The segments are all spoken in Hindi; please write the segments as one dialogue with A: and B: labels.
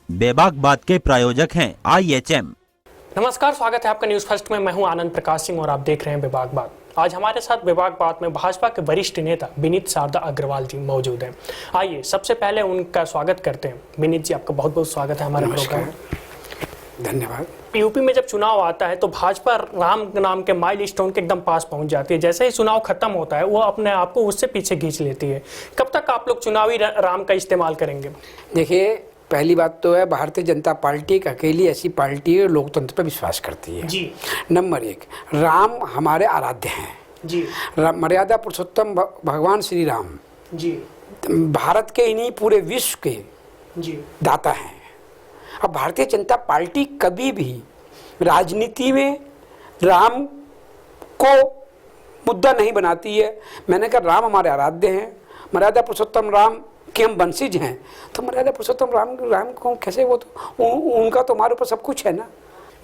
A: बेबाक बात के प्रायोजक हैं IHM।
B: नमस्कार, स्वागत है आपका न्यूज फर्स्ट में। मैं हूं आनंद प्रकाश सिंह और आप देख रहे हैं बेबाक बात। आज हमारे साथ बेबाक बात में भाजपा के वरिष्ठ नेता विनीत शारदा अग्रवाल जी मौजूद हैं। आइए सबसे पहले उनका स्वागत करते हैं। विनीत जी, आपका बहुत बहुत स्वागत है हमारे प्रोग्राम में।
C: धन्यवाद।
B: यूपी में जब चुनाव आता है तो भाजपा राम नाम के माइलस्टोन के एकदम पास पहुंच जाती है। जैसे ही चुनाव खत्म होता है वो अपने आप को उससे पीछे खींच लेती है। कब तक आप लोग चुनावी राम का इस्तेमाल करेंगे?
C: देखिए, पहली बात तो है भारतीय जनता पार्टी एक अकेली ऐसी पार्टी है लोकतंत्र पर विश्वास करती है
B: जी।
C: नंबर एक, राम हमारे आराध्य हैं
B: जी।
C: मर्यादा पुरुषोत्तम भगवान श्री राम
B: जी।
C: भारत के इन्हीं पूरे विश्व के
B: जी
C: दाता हैं। अब भारतीय जनता पार्टी कभी भी राजनीति में राम को मुद्दा नहीं बनाती है। मैंने कहा राम हमारे आराध्य हैं, मर्यादा पुरुषोत्तम राम कि हम वंशिज हैं, तो मर्यादा पुरुषोत्तम राम को कैसे, वो तो उनका तो हमारे ऊपर सब कुछ है ना।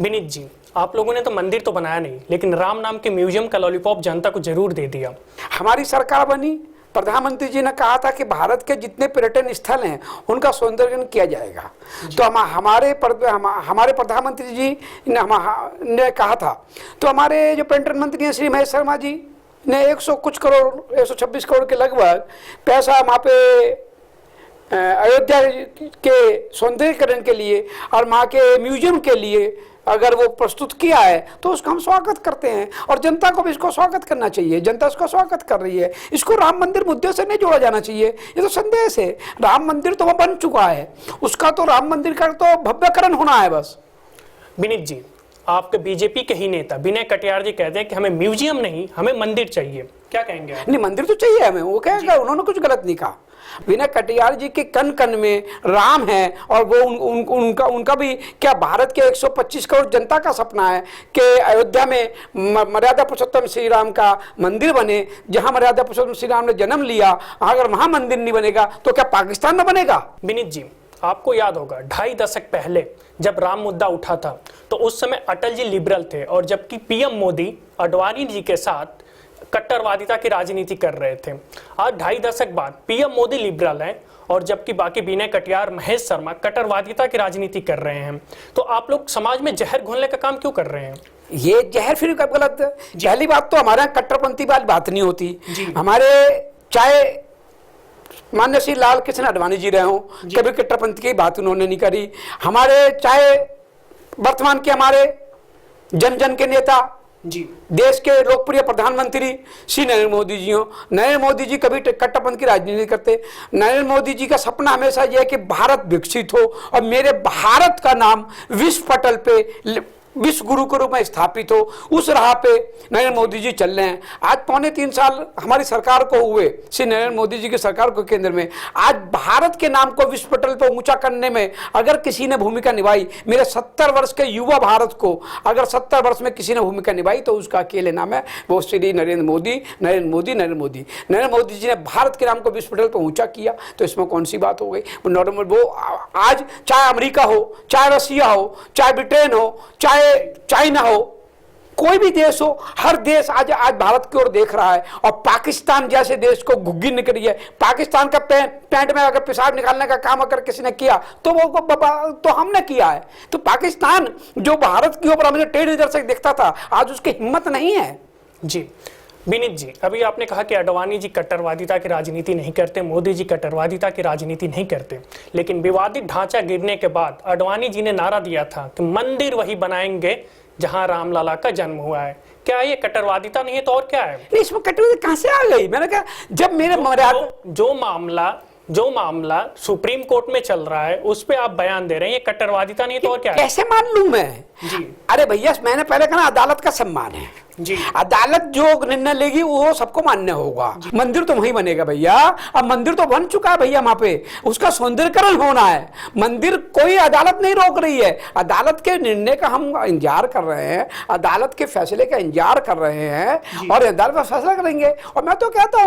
B: विनीत जी, आप लोगों ने तो मंदिर तो बनाया नहीं, लेकिन राम नाम के म्यूजियम का लॉलीपॉप जनता को जरूर दे दिया।
C: हमारी सरकार बनी, प्रधानमंत्री जी ने कहा था कि भारत के जितने पर्यटन स्थल हैं उनका सौंदर्यीकरण किया जाएगा। तो हमारे प्रधानमंत्री जी ने कहा था। तो हमारे जो पर्यटन मंत्री हैं श्री महेश शर्मा जी ने 126 करोड़ के लगभग पैसा वहाँ पे अयोध्या के सौंदर्यीकरण के लिए और वहाँ के म्यूजियम के लिए अगर वो प्रस्तुत किया है तो उसका हम स्वागत करते हैं और जनता को भी इसको स्वागत करना चाहिए। जनता इसको स्वागत कर रही है। इसको राम मंदिर मुद्दे से नहीं जोड़ा जाना चाहिए। ये तो संदेश है। राम मंदिर तो वह बन चुका है, उसका तो राम मंदिर का तो भव्यकरण होना है बस।
B: विनीत जी, आपके बीजेपी के ही नेता विनय कटियार जी कहते हैं कि हमें म्यूजियम नहीं, हमें मंदिर चाहिए। क्या कहेंगे आप?
C: नहीं, मंदिर तो चाहिए हमें। वो क्या, उन्होंने कुछ गलत नहीं कहा। विनय कटियार जी के कन कन में राम है और वो उनका भी क्या, भारत के 125 करोड़ जनता का सपना है कि अयोध्या में मर्यादा पुरुषोत्तम श्री राम का मंदिर बने। जहां मर्यादा पुरुषोत्तम श्री राम ने जन्म लिया, अगर वहां मंदिर नहीं बनेगा तो क्या पाकिस्तान में बनेगा?
B: विनीत जी, आपको याद होगा 2.5 दशक पहले जब राम मुद्दा उठा था तो उस समय अटल जी लिबरल थे और जबकि पीएम मोदी आडवाणी जी के साथ कट्टरवादिता की राजनीति कर रहे थे। आज 2.5 दशक बाद पीएम मोदी लिबरल हैं और जबकि बाकी विनय कटियार, महेश शर्मा कट्टरवादिता की राजनीति कर रहे हैं। तो आप लोग समाज में जहर घोलने का काम क्यों कर रहे हैं?
C: ये जहर फिर कब गलत है? पहली बात तो हमारे यहाँ कट्टरपंथी वाली बात नहीं होती। हमारे चाहे मान्य श्री लाल कृष्ण आडवाणी जी रहे हों, कभी कट्टरपंथी की बात उन्होंने नहीं करी। हमारे चाहे वर्तमान के हमारे जन जन के नेता
B: जी,
C: देश के लोकप्रिय प्रधानमंत्री श्री नरेंद्र मोदी जी हो, नरेंद्र मोदी जी कभी कट्टरपंथी की राजनीति नहीं करते। नरेंद्र मोदी जी का सपना हमेशा यह है कि भारत विकसित हो और मेरे भारत का नाम विश्व पटल पे, विश्व गुरु के रूप में स्थापित हो। उस राह पे नरेंद्र मोदी जी चल रहे हैं। आज 3.25 साल हमारी सरकार को हुए, श्री नरेंद्र मोदी जी की सरकार को केंद्र में। आज भारत के नाम को विश्व पटल पर ऊंचा करने में अगर किसी ने भूमिका निभाई, मेरे 70 वर्ष के युवा भारत को अगर 70 वर्ष में किसी ने भूमिका निभाई तो उसका अकेले नाम है वो श्री नरेंद्र मोदी। नरेंद्र मोदी जी ने भारत के नाम को विश्व पटल पर ऊंचा किया, तो इसमें कौन सी बात हो गई? वो आज चाहे अमेरिका हो, चाहे रसिया हो, चाहे ब्रिटेन हो, चाहे चाइना हो, कोई भी देश हो, हर देश आज भारत की ओर देख रहा है। और पाकिस्तान जैसे देश को घुग्गी निकली है। पाकिस्तान का पैंट में अगर पेशाब निकालने का काम अगर किसी ने किया तो वो तो हमने किया है। तो पाकिस्तान जो भारत की ओर हमें टेढ़ी नजर से देखता था, आज उसकी हिम्मत नहीं है।
B: जी विनीत जी, अभी आपने कहा कि आडवाणी जी कट्टरवादिता की राजनीति नहीं करते, मोदी जी कट्टरवादिता की राजनीति नहीं करते, लेकिन विवादित ढांचा गिरने के बाद आडवाणी जी ने नारा दिया था कि मंदिर वही बनाएंगे जहां रामलला का जन्म हुआ है। क्या ये कट्टरवादिता नहीं है तो और क्या है?
C: इसमें कट्टरवादिता कहां से आ गई? मैंने कहा जब मेरे
B: जो मामला सुप्रीम कोर्ट में चल रहा है उस पे आप बयान दे रहे हैं, ये कट्टरवादिता नहीं है तो और क्या है?
C: कैसे मान लूं मैं?
B: जी,
C: अरे भैया, मैंने पहले कहा अदालत का सम्मान है
B: जी।
C: अदालत जो निर्णय लेगी वो सबको मान्य होगा। मंदिर तो वही बनेगा भैया। अब मंदिर तो बन चुका है भैया, वहां पे उसका सौंदर्यीकरण होना है। मंदिर कोई अदालत नहीं रोक रही है। अदालत के निर्णय का हम इंतजार कर रहे हैं, अदालत के फैसले का इंतजार कर रहे हैं और अदालत फैसला करेंगे। और मैं तो कहता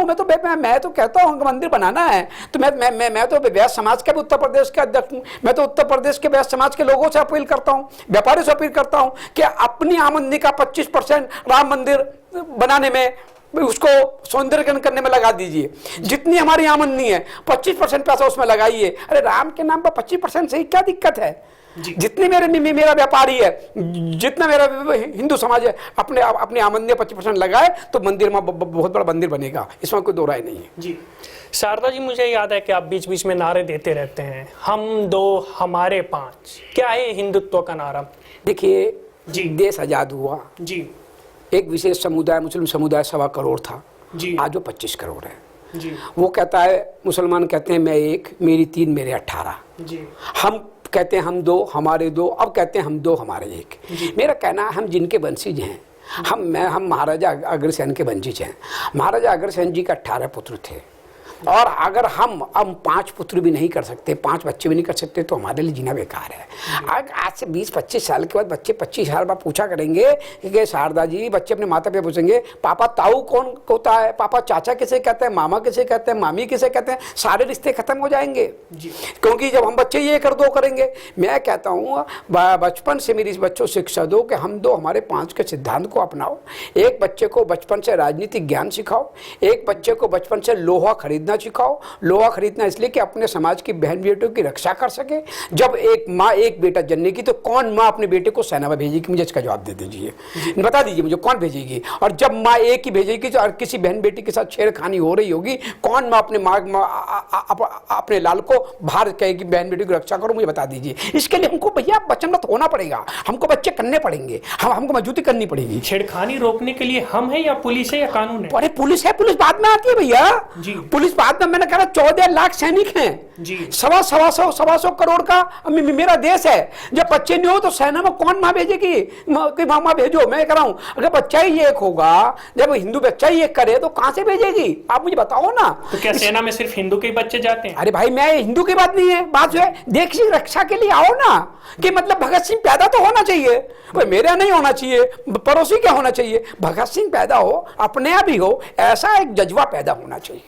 C: हूँ कि मंदिर बनाना है तो मैं तो वैश्य समाज का भी उत्तर प्रदेश के अध्यक्ष हूँ। मैं तो उत्तर प्रदेश के वैश्य समाज के लोगों से अपील करता हूँ, व्यापारियों से अपील करता हूँ कि अपनी आमदनी का 25% राम मंदिर बनाने में उसको सौंदर्यकरण करने में लगा दीजिए। जितनी हमारी आमदनी है 25% पैसा उसमें लगाइए। अरे राम के नाम पर 25% से क्या दिक्कत है? जितने मेरा व्यापारी है, जितना मेरा हिंदू समाज है, अपनी आमदनी 25% लगाए तो मंदिर में बहुत बड़ा मंदिर बनेगा, इसमें कोई दो राय नहीं है।
B: जी शारदा जी, मुझे याद है कि आप बीच बीच में नारे देते रहते हैं, हम दो हमारे पांच। क्या है हिंदुत्व का नारा?
C: देखिए
B: जी,
C: देश आजाद हुआ
B: जी,
C: एक विशेष समुदाय, मुस्लिम समुदाय 1.25 करोड़ था
B: जी,
C: आज वो 25 करोड़ है
B: जी,
C: वो कहता है, मुसलमान कहते हैं मैं एक, मेरी 3, मेरे 18।
B: जी,
C: हम कहते हैं हम 2, हमारे 2, अब कहते हैं हम 2, हमारे 1। मेरा कहना है हम जिनके वंशज हैं, हम महाराजा अग्रसेन के वंशज हैं। महाराजा अग्रसेन जी का 18 पुत्र थे, और अगर हम 5 पुत्र भी नहीं कर सकते, 5 बच्चे भी नहीं कर सकते, तो हमारे लिए जीना बेकार है। आज से 20-25 साल के बाद बच्चे 25 साल बाद पूछा करेंगे कि शारदा जी, बच्चे अपने माता पिता पूछेंगे पापा ताऊ कौन होता है, पापा चाचा किसे कहते हैं, मामा किसे कहते हैं, मामी किसे कहते हैं, सारे रिश्ते खत्म हो जाएंगे। क्योंकि जब हम बच्चे ये कर दो करेंगे, मैं कहता हूँ बचपन से मेरी बच्चों से शिक्षा दो कि हम 2 हमारे 5 के सिद्धांत को अपनाओ। एक बच्चे को बचपन से राजनीतिक ज्ञान सिखाओ, एक बच्चे को बचपन से लोहा खरीदना सिखाओ। लोहा खरीदना इसलिए कि अपने समाज की बहन बेटियों की रक्षा कर सके। जब एक माँ एक बेटा जन्नेगी तो कौन माँ अपने बेटे को सेना में भेजेगी? मुझे इसका जवाब दे दीजिए, बता दीजिए मुझे, कौन भेजेगी? और जब माँ एक ही भेजेगी तो किसी बहन बेटी के साथ छेड़खानी हो रही होगी, कौन माँ अपने लाल को बाहर कहेगी बहन बेटी की रक्षा करो? मुझे बता दीजिए। इसके लिए हमको भैया वचनबद्ध होना पड़ेगा, हमको बच्चे करने पड़ेंगे, हमको मजबूती करनी पड़ेगी।
B: छेड़खानी रोकने के लिए हम है या पुलिस है या कानून है?
C: अरे पुलिस है, पुलिस बाद में आती है भैया। पुलिस बाद में, मैंने कहा 14 लाख सैनिक हैं
B: जी,
C: 125 करोड़ का मेरा देश है। जब बच्चे नहीं हो तो सेना में कौन माँ भेजेगी? माँ भेजो, मैं कह रहा हूं अगर बच्चा ही एक होगा, जब हिंदू बच्चा ही एक करे तो कहां से भेजेगी? आप मुझे बताओ ना।
B: तो क्या सेना में सिर्फ हिंदू के ही बच्चे जाते हैं?
C: अरे भाई, मैं हिंदू की बात नहीं है, बात जो है देश की रक्षा के लिए आओ ना। कि मतलब भगत सिंह पैदा तो होना चाहिए, कोई मेरा नहीं होना चाहिए, पड़ोसी क्या होना चाहिए। भगत सिंह पैदा हो, अपने आप ही हो, ऐसा एक जज्बा पैदा होना चाहिए।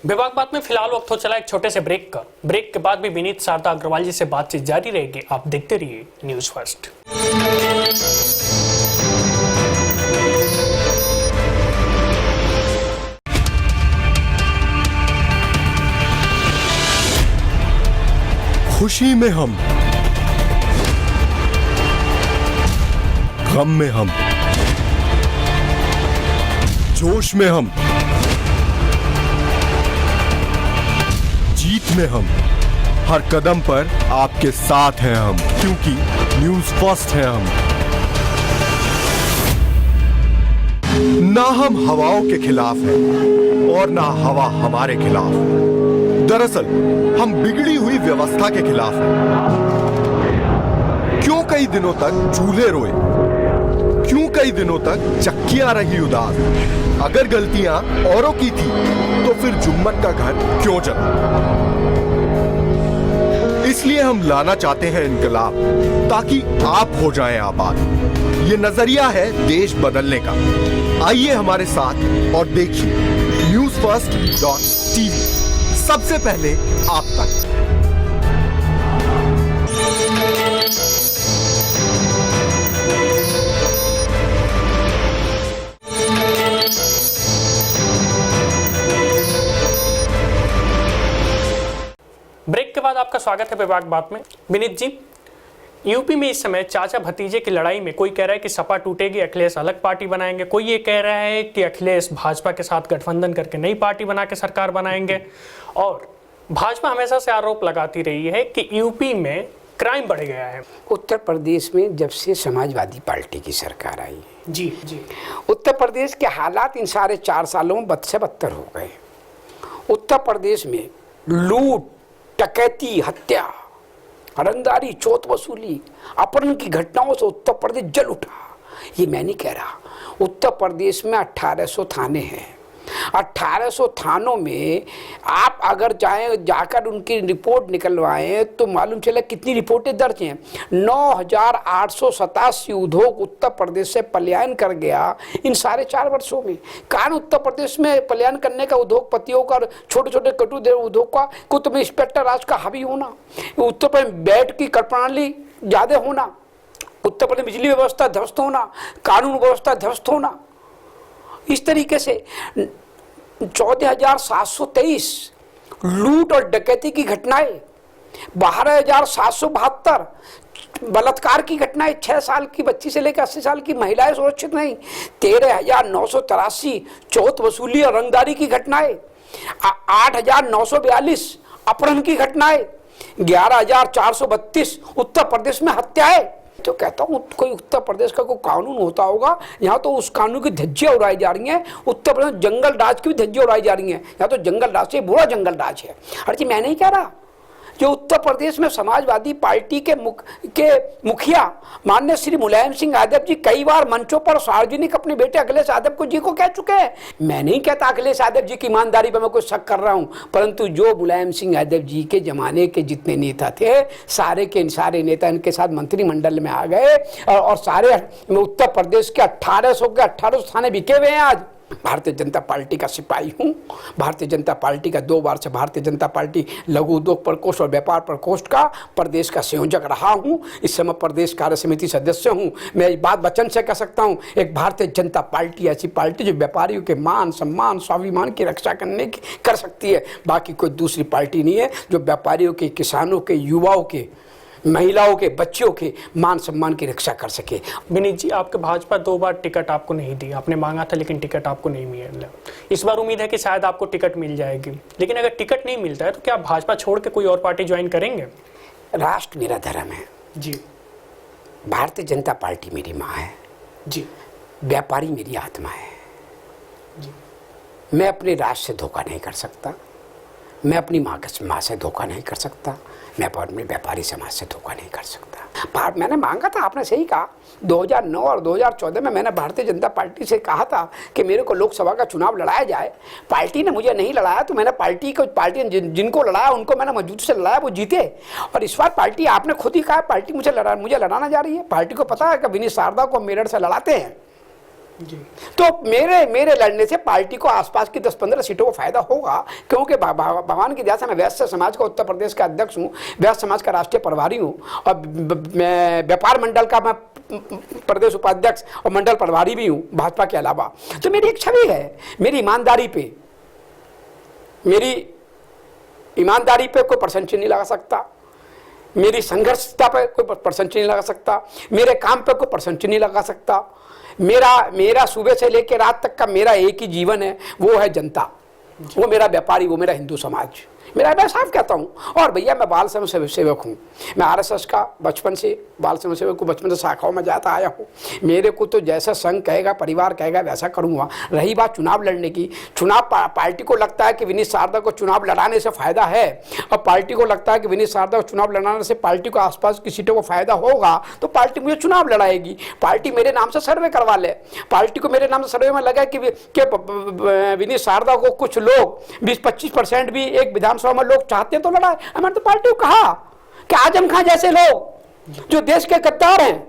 B: विभाग बात में फिलहाल वक्त हो चला एक छोटे से ब्रेक का। ब्रेक के बाद भी विनीत शारदा अग्रवाल जी से बातचीत जारी रहेगी। आप देखते रहिए न्यूज फर्स्ट।
D: खुशी में हम, गम में हम, जोश में हम, जीत में हम, हर कदम पर आपके साथ हैं हम, क्योंकि न्यूज़ फर्स्ट है हम। ना हम हवाओं के खिलाफ हैं और ना हवा हमारे खिलाफ। दरअसल हम बिगड़ी हुई व्यवस्था के खिलाफ हैं। क्यों कई दिनों तक चूल्हे रोए, क्यों कई दिनों तक चक्कियां रही उदास? अगर गलतियां औरों की थी तो फिर जुम्मन का घर क्यों जला? इसलिए हम लाना चाहते हैं इनकलाब, ताकि आप हो जाएं आबाद। ये नजरिया है देश बदलने का। आइए हमारे साथ और देखिए newsfirst.tv, सबसे पहले आप तक।
B: ब्रेक के बाद आपका स्वागत है विभाग बात में। विनीत जी, यूपी में इस समय चाचा भतीजे की लड़ाई में कोई कह रहा है कि सपा टूटेगी, अखिलेश अलग पार्टी बनाएंगे, कोई ये कह रहा है कि अखिलेश भाजपा के साथ गठबंधन करके नई पार्टी बना के सरकार बनाएंगे। और भाजपा हमेशा से आरोप लगाती रही है कि यूपी में क्राइम बढ़ गया है।
C: उत्तर प्रदेश में जब से समाजवादी पार्टी की सरकार आई
B: जी जी,
C: उत्तर प्रदेश के हालात इन सारे 4 सालों में बद से बदतर हो गए। उत्तर प्रदेश में लूट, डकैती, हत्या, रंगदारी, चोट वसूली, अपहरण की घटनाओं से उत्तर प्रदेश जल उठा। ये मैं नहीं कह रहा। उत्तर प्रदेश में 1800 थाने हैं। 1800 थानों में आप अगर जाकर उनकी रिपोर्ट निकलवाएं तो मालूम चला कितनी रिपोर्टें दर्ज हैं। 9887 उद्योग उत्तर प्रदेश से पलायन कर गया इन सारे 4 वर्षों में। कारण उत्तर प्रदेश में पलायन करने का उद्योगपतियों का, छोटे छोटे कटु उद्योग का, कुछ में इंस्पेक्टर राज का हावी होना, उत्तर प्रदेश बेड की प्रणाली ज़्यादा होना, उत्तर प्रदेश बिजली व्यवस्था ध्वस्त होना, कानून व्यवस्था ध्वस्त होना, इस तरीके से 14,723 लूट और डकैती की घटनाएं, 12,772 बलात्कार की घटनाएं, 6 साल की बच्ची से लेकर 80 साल की महिलाएं सुरक्षित नहीं, 13,983 चौथ वसूली और रंगदारी की घटनाएं, 8,942 अपहरण की घटनाएं, 11,432 उत्तर प्रदेश में हत्याएं। तो कहता हूँ कोई उत्तर प्रदेश का कोई कानून होता होगा, यहाँ तो उस कानून की धज्जियां उड़ाई जा रही हैं। उत्तर प्रदेश जंगल राज की भी धज्जियां उड़ाई जा रही हैं। यहाँ तो जंगल राज से बुरा जंगल राज है। हर चीज मैं नहीं कह रहा, जो उत्तर प्रदेश में समाजवादी पार्टी के मुखिया माननीय श्री मुलायम सिंह यादव जी कई बार मंचों पर सार्वजनिक अपने बेटे अखिलेश यादव जी को कह चुके हैं। मैं नहीं कहता अखिलेश यादव जी की ईमानदारी पर मैं कोई शक कर रहा हूं, परंतु जो मुलायम सिंह यादव जी के जमाने के जितने नेता थे, सारे के सारे नेता इनके साथ मंत्रिमंडल में आ गए और सारे उत्तर प्रदेश के 1800 के 1800 थाने बिके हुए हैं। आज भारतीय जनता पार्टी का सिपाही हूँ। भारतीय जनता पार्टी का 2 बार से भारतीय जनता पार्टी लघु उद्योग प्रकोष्ठ और व्यापार प्रकोष्ठ का प्रदेश का संयोजक रहा हूँ। इस समय प्रदेश कार्य समिति सदस्य हूँ। मैं इस बात वचन से कह सकता हूँ, एक भारतीय जनता पार्टी ऐसी पार्टी जो व्यापारियों के मान सम्मान स्वाभिमान की रक्षा कर सकती है। बाकी कोई दूसरी पार्टी नहीं है जो व्यापारियों के, किसानों के, युवाओं के, महिलाओं के, बच्चों के मान सम्मान की रक्षा कर सके।
B: विनीत जी, आपके भाजपा 2 बार टिकट आपको नहीं दी, आपने मांगा था लेकिन टिकट आपको नहीं मिला। इस बार उम्मीद है कि शायद आपको टिकट मिल जाएगी, लेकिन अगर टिकट नहीं मिलता है तो क्या आप भाजपा छोड़ के कोई और पार्टी ज्वाइन करेंगे?
C: राष्ट्र मेरा धर्म है
B: जी,
C: भारतीय जनता पार्टी मेरी माँ है
B: जी,
C: व्यापारी मेरी आत्मा है
B: जी।
C: मैं अपने राष्ट्र से धोखा नहीं कर सकता, मैं अपनी माँ से धोखा नहीं कर सकता, मैं अपने व्यापारी समाज से धोखा नहीं कर सकता। मैंने मांगा था, आपने सही कहा, 2009 और 2014 में मैंने भारतीय जनता पार्टी से कहा था कि मेरे को लोकसभा का चुनाव लड़ाया जाए। पार्टी ने मुझे नहीं लड़ाया तो मैंने पार्टी जिनको लड़ाया उनको मैंने मजबूती से लड़ाया, वो जीते। और इस बार पार्टी, आपने खुद ही कहा, पार्टी मुझे लड़ाना जा रही है। पार्टी को पता है कि विनीत शारदा को मेरठ से लड़ाते हैं
B: जी।
C: तो मेरे लड़ने से पार्टी को आसपास की 10-15 सीटों को फायदा होगा, क्योंकि भगवान की दया से मैं वैश्य समाज का उत्तर प्रदेश का अध्यक्ष हूँ, वैश्य समाज का राष्ट्रीय प्रभारी हूँ और मैं व्यापार मंडल का मैं प्रदेश उपाध्यक्ष और मंडल प्रभारी भी हूँ भाजपा के अलावा। तो मेरी एक छवि है, मेरी ईमानदारी पे कोई प्रशंसा नहीं लगा सकता, मेरी संघर्षता पे कोई प्रशंसा नहीं लगा सकता, मेरे काम पे कोई प्रशंसा नहीं लगा सकता। मेरा सुबह से लेकर रात तक का मेरा एक ही जीवन है, वो है जनता, वो मेरा व्यापारी, वो मेरा हिंदू समाज। मैं साफ कहता हूँ। और भैया मैं बाल समाज सेवक हूँ, मैं आरएसएस का बचपन से बाल समाज सेवक को बचपन से शाखाओं में जाता आया हूँ। मेरे को तो जैसा संघ कहेगा, परिवार कहेगा, वैसा करूँगा। रही बात चुनाव लड़ने की, चुनाव पार्टी को लगता है कि विनीत शारदा को चुनाव लड़ाने से फायदा है और पार्टी को लगता है कि विनीत शारदा को चुनाव लड़ाने से पार्टी को आसपास की सीटों को फायदा होगा, तो पार्टी मुझे चुनाव लड़ाएगी। पार्टी मेरे नाम से सर्वे करवा ले, पार्टी को मेरे नाम से सर्वे में लगा कि विनीत शारदा को कुछ लोग 20-25% भी एक विधानसभा में लोग चाहते हैं तो लड़ाए। मैंने तो पार्टी को कहा कि आजम खान जैसे लोग जो देश के गद्दार हैं,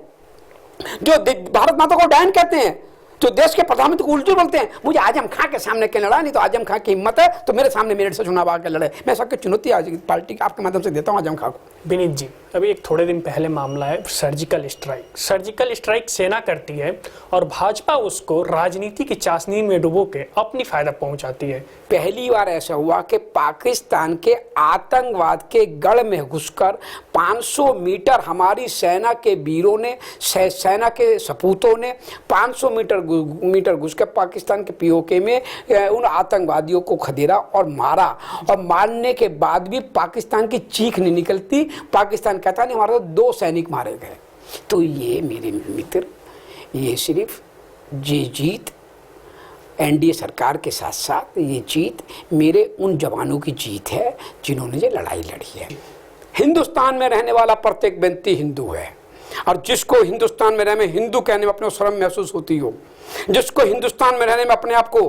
C: जो भारत माता को डायन कहते हैं, जो देश के प्रधानमंत्री को उल्टी बोलते हैं, मुझे आजम खान के सामने क्यों लड़ा? नहीं तो आजम खान की हिम्मत है तो मेरे सामने मेरठ से चुनाव आकर लड़े। मैं सबकी चुनौती आज पार्टी के आपके माध्यम से देता हूं आजम खान को।
B: विनीत जी, अभी एक थोड़े दिन पहले मामला है सर्जिकल स्ट्राइक सेना करती है और भाजपा उसको राजनीति की चाशनी में डुबो के अपनी फायदा पहुंचाती है।
C: पहली बार ऐसा हुआ कि पाकिस्तान के आतंकवाद के गढ़ में घुसकर 500 मीटर हमारी सेना के वीरों ने, सेना के सपूतों ने 500 मीटर घुस कर पाकिस्तान के पीओके में उन आतंकवादियों को खदेड़ा और मारा। और मारने के बाद भी पाकिस्तान की चीख नहीं निकलती। पाकिस्तान कहता नहीं हमारे 2 सैनिक मारे गए। तो ये मेरे मित्र, ये सिर्फ ये जीत एनडीए सरकार के साथ साथ ये जीत मेरे उन जवानों की जीत है जिन्होंने ये लड़ाई लड़ी है। हिंदुस्तान में रहने वाला प्रत्येक व्यक्ति हिंदू है और जिसको हिंदुस्तान में रहने में हिंदू कहने में अपने शर्म महसूस होती हो, जिसको हिंदुस्तान में रहने में अपने आप को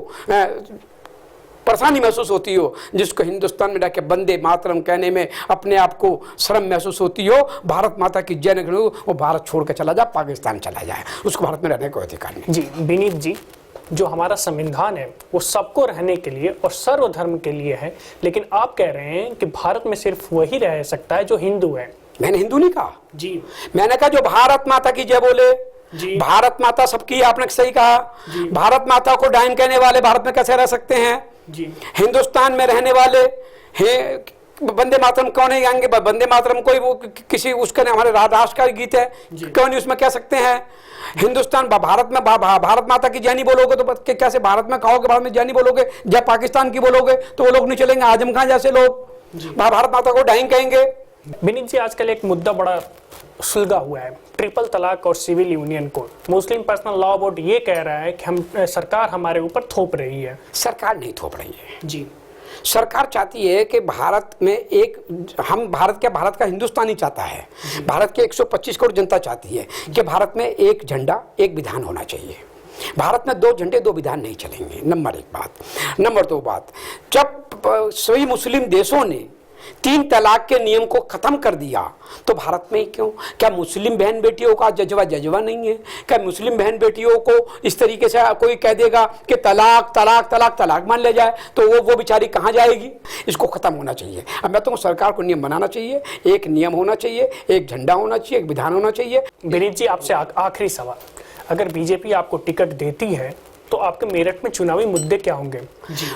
C: परेशानी महसूस होती हो, जिसको हिंदुस्तान में रह के वंदे मातरम कहने में अपने आप को शर्म महसूस होती हो, भारत माता की जय हो, वो भारत छोड़ के चला जाए, पाकिस्तान चला जाए, उसको भारत में रहने का अधिकार नहीं।
B: जी विनीत जी, जो हमारा संविधान है वो सबको रहने के लिए और सर्वधर्म के लिए है, लेकिन आप कह रहे हैं कि भारत में सिर्फ वही रह सकता है जो हिंदू है।
C: मैंने हिंदू नहीं कहा
B: जी,
C: मैंने कहा जो भारत माता की जय बोले,
B: जी।
C: भारत माता सबकी, आपने सही कहा। भारत माता को डायन कहने वाले भारत में कैसे रह सकते हैं?
B: जी।
C: हिंदुस्तान में रहने वाले हैं, वंदे मातरम कौन नहीं गाएंगे? वंदे मातरम कोई वो किसी उसका हमारे राष्ट्र का गीत है, क्यों नहीं उसमें कह सकते हैं? हिंदुस्तान भारत में भारत माता की जय नहीं बोलोगे तो कैसे भारत में कहोगे? भारत में जय नहीं बोलोगे, जय पाकिस्तान की बोलोगे तो वो लोग नहीं चलेंगे। आजम खान जैसे लोग भारत माता को डाइन कहेंगे।
B: विनीत जी, आजकल एक मुद्दा बड़ा सुलझा हुआ है, ट्रिपल तलाक और सिविल यूनियन कोड। मुस्लिम पर्सनल लॉ बोर्ड ये कह रहा है कि हम सरकार हमारे ऊपर थोप रही है।
C: सरकार नहीं थोप रही है
B: जी।
C: सरकार चाहती है कि भारत में एक, हम भारत का हिंदुस्तानी चाहता है, भारत के 125 करोड़ जनता चाहती है कि भारत में एक झंडा एक विधान होना चाहिए। भारत में 2 झंडे 2 विधान नहीं चलेंगे, नंबर 1 बात। नंबर 2 बात, जब सभी मुस्लिम देशों ने 3 तलाक के नियम को खत्म कर दिया तो भारत में क्यों? क्या मुस्लिम बहन बेटियों का जज्बा नहीं है? क्या मुस्लिम बहन बेटियों को इस तरीके से कोई कह देगा कि तलाक तलाक तलाक तलाक मान ले जाए तो वो बेचारी कहाँ जाएगी? इसको खत्म होना चाहिए। अब मैं तो सरकार को नियम बनाना चाहिए, एक नियम होना चाहिए, एक झंडा होना चाहिए, एक विधान होना चाहिए।
B: विनीत जी, आपसे आखिरी सवाल, अगर बीजेपी आपको टिकट देती है तो आपके मेरठ में चुनावी मुद्दे क्या होंगे?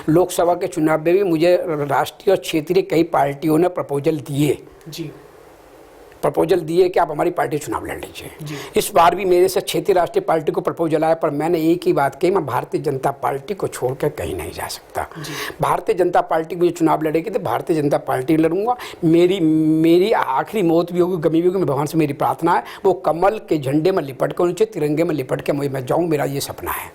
C: लोकसभा के चुनाव में भी मुझे राष्ट्रीय और क्षेत्रीय कई पार्टियों ने प्रपोजल दिए कि आप हमारी पार्टी चुनाव लड़ लीजिए। इस बार भी मेरे से क्षेत्रीय राष्ट्रीय पार्टी को प्रपोजल आया, पर मैंने एक ही बात कही, मैं भारतीय जनता पार्टी को छोड़कर कहीं नहीं जा सकता। भारतीय जनता पार्टी मुझे चुनाव लड़ेगी तो भारतीय जनता पार्टी लड़ूंगा। मेरी आखिरी मौत भी होगी, गमी भी होगी, भगवान से मेरी प्रार्थना है वो कमल के झंडे में लिपट कर नीचे तिरंगे में लिपट के मैं जाऊँ, मेरा ये सपना है।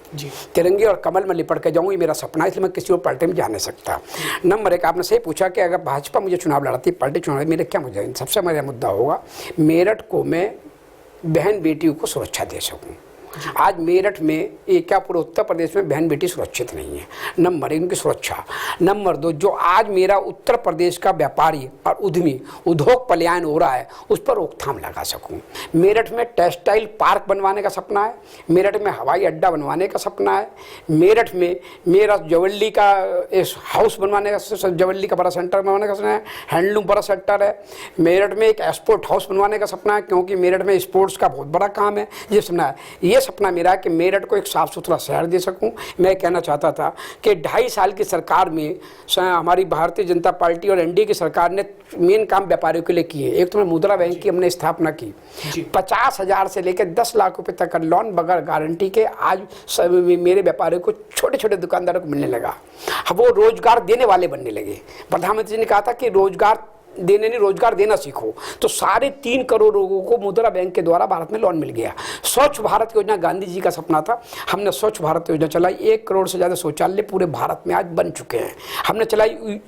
C: तिरंगे और कमल में लिपट के जाऊँ, ये मेरा सपना है, इसलिए मैं किसी और पार्टी में जा नहीं सकता। नंबर 1, आपने सही पूछा कि अगर भाजपा मुझे चुनाव लड़ाती, पार्टी चुनाव, मेरे क्या मुझे सबसे मेरा मुद्दा होगा मेरठ को मैं बहन बेटियों को सुरक्षा दे सकूं। आज मेरठ में एक क्या पूरे उत्तर प्रदेश में बहन बेटी सुरक्षित नहीं है। नंबर 1 उनकी सुरक्षा। नंबर 2, जो आज मेरा उत्तर प्रदेश का व्यापारी और उद्यमी उद्योग पलायन हो रहा है उस पर रोकथाम लगा सकूं। मेरठ में टेक्सटाइल पार्क बनवाने का सपना है, मेरठ में हवाई अड्डा बनवाने का सपना है, मेरठ में मेरा जवल्ली का हाउस बनवाने का, जवल्ली का बड़ा सेंटर बनवाने का सपना है, हैंडलूम बड़ा सेक्टर है। मेरठ में एक एक्सपोर्ट हाउस बनवाने का सपना है, क्योंकि मेरठ में स्पोर्ट्स का बहुत बड़ा काम है, ये सपना है। ये सपना मेरा है कि मेरठ को एक साफ सुथरा शहर दे सकूं। मैं कहना चाहता था कि 2.5 साल की सरकार में हमारी भारतीय जनता पार्टी और एनडीए की सरकार ने मेन काम व्यापारियों के लिए किए। एक तो मुद्रा बैंक की हमने स्थापना की, 50,000 से लेकर 10 लाख रुपए तक का लोन बगैर गारंटी के आज मेरे व्यापारियों को, छोटे छोटे दुकानदारों को मिलने लगा। अब वो रोजगार देने वाले बनने लगे। प्रधानमंत्री ने कहा था कि रोजगार देने नहीं, रोजगार देना सीखो, तो 3.5 करोड़ लोगों को मुद्रा बैंक के द्वारा भारत में लोन मिल गया। स्वच्छ भारत योजना गांधी जी का सपना था, हमने स्वच्छ भारत योजना चलाई। 1 करोड़ से ज़्यादा शौचालय पूरे भारत में आज बन चुके हैं। हमने चलाई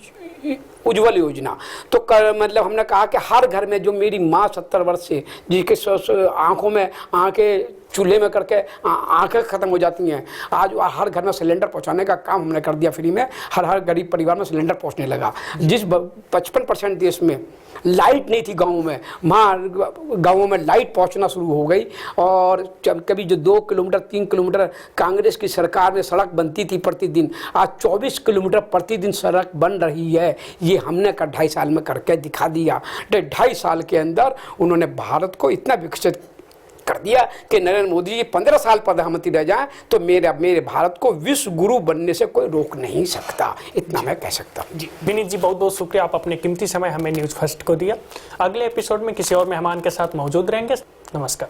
C: उज्ज्वल योजना, तो मतलब हमने कहा कि हर घर में, जो मेरी माँ 70 वर्ष से जिसके आंखों में आंखें चूल्हे में करके आंखें खत्म हो जाती हैं, आज हर घर में सिलेंडर पहुंचाने का काम हमने कर दिया फ्री में। हर गरीब परिवार में सिलेंडर पहुंचने लगा। जिस 55% देश में लाइट नहीं थी गाँव में, गाँवों में लाइट पहुंचना शुरू हो गई। और जब कभी जो 2 किलोमीटर 3 किलोमीटर कांग्रेस की सरकार में सड़क बनती थी प्रतिदिन, आज 24 किलोमीटर प्रतिदिन सड़क बन रही है। ये हमने 2.5 साल में करके दिखा दिया। 2.5 साल के अंदर उन्होंने भारत को इतना विकसित कर दिया कि नरेंद्र मोदी जी 15 साल प्रधानमंत्री रह जाएं तो मेरे भारत को विश्व गुरु बनने से कोई रोक नहीं सकता। इतना मैं कह सकता हूं।
B: जी विनीत जी, बहुत बहुत शुक्रिया, आप अपने कीमती समय हमें न्यूज़ फर्स्ट को दिया। अगले एपिसोड में किसी और मेहमान के साथ मौजूद रहेंगे। नमस्कार।